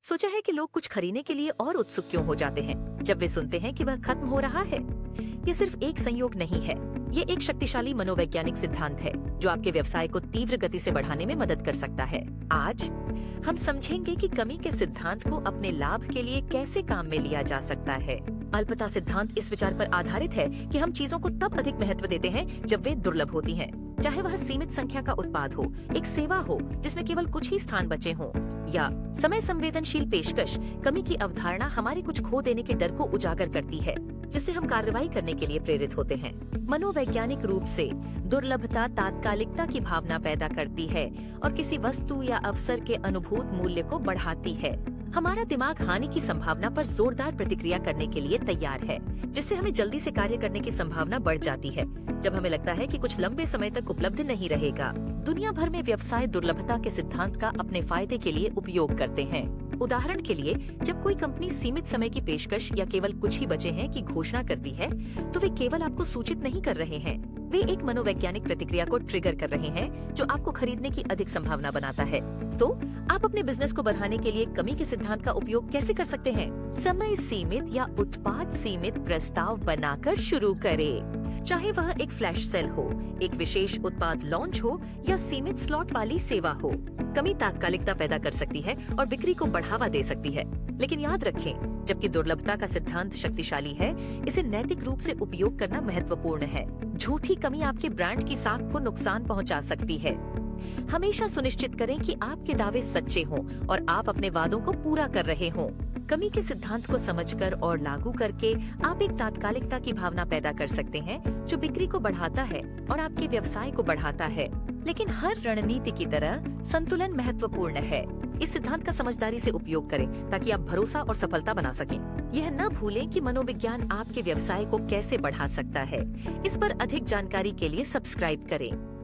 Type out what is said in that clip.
सोचा है कि लोग कुछ खरीदने के लिए और उत्सुक क्यों हो जाते हैं जब वे सुनते हैं कि वह खत्म हो रहा है। ये सिर्फ एक संयोग नहीं है, ये एक शक्तिशाली मनोवैज्ञानिक सिद्धांत है जो आपके व्यवसाय को तीव्र गति से बढ़ाने में मदद कर सकता है। आज हम समझेंगे कि कमी के सिद्धांत को अपने लाभ के लिए कैसे काम में लिया जा सकता है। अल्पता सिद्धांत इस विचार पर आधारित है कि हम चीजों को तब अधिक महत्व देते हैं जब वे दुर्लभ होती हैं, चाहे वह सीमित संख्या का उत्पाद हो, एक सेवा हो जिसमें केवल कुछ ही स्थान बचे हों, या समय संवेदनशील पेशकश। कमी की अवधारणा हमारे कुछ खो देने के डर को उजागर करती है, जिससे हम कार्रवाई करने के लिए प्रेरित होते हैं। मनोवैज्ञानिक रूप से दुर्लभता तात्कालिकता की भावना पैदा करती है और किसी वस्तु या अवसर के अनुभूत मूल्य को बढ़ाती है। हमारा दिमाग हानि की संभावना पर जोरदार प्रतिक्रिया करने के लिए तैयार है, जिससे हमें जल्दी से कार्य करने की संभावना बढ़ जाती है जब हमें लगता है कि कुछ लंबे समय तक उपलब्ध नहीं रहेगा। दुनिया भर में व्यवसाय दुर्लभता के सिद्धांत का अपने फायदे के लिए उपयोग करते हैं। उदाहरण के लिए, जब कोई कंपनी सीमित समय की पेशकश या केवल कुछ ही बचे हैं की घोषणा करती है, तो वे केवल आपको सूचित नहीं कर रहे हैं, वे एक मनोवैज्ञानिक प्रतिक्रिया को ट्रिगर कर रहे हैं जो आपको खरीदने की अधिक संभावना बनाता है। तो आप अपने बिजनेस को बढ़ाने के लिए कमी के सिद्धांत का उपयोग कैसे कर सकते हैं? समय सीमित या उत्पाद सीमित प्रस्ताव बनाकर शुरू करें। चाहे वह एक फ्लैश सेल हो, एक विशेष उत्पाद लॉन्च हो या सीमित स्लॉट वाली सेवा हो, कमी तात्कालिकता पैदा कर सकती है और बिक्री को बढ़ावा दे सकती है। लेकिन याद रखें, जबकि दुर्लभता का सिद्धांत शक्तिशाली है, इसे नैतिक रूप से उपयोग करना महत्वपूर्ण है। झूठी कमी आपके ब्रांड की साख को नुकसान पहुंचा सकती है। हमेशा सुनिश्चित करें कि आपके दावे सच्चे हों और आप अपने वादों को पूरा कर रहे हों। कमी के सिद्धांत को समझकर और लागू करके आप एक तात्कालिकता की भावना पैदा कर सकते हैं जो बिक्री को बढ़ाता है और आपके व्यवसाय को बढ़ाता है। लेकिन हर रणनीति की तरह संतुलन महत्वपूर्ण है। इस सिद्धांत का समझदारी से उपयोग करें ताकि आप भरोसा और सफलता बना सकें। यह न भूलें कि मनोविज्ञान आपके व्यवसाय को कैसे बढ़ा सकता है। इस पर अधिक जानकारी के लिए सब्सक्राइब करें।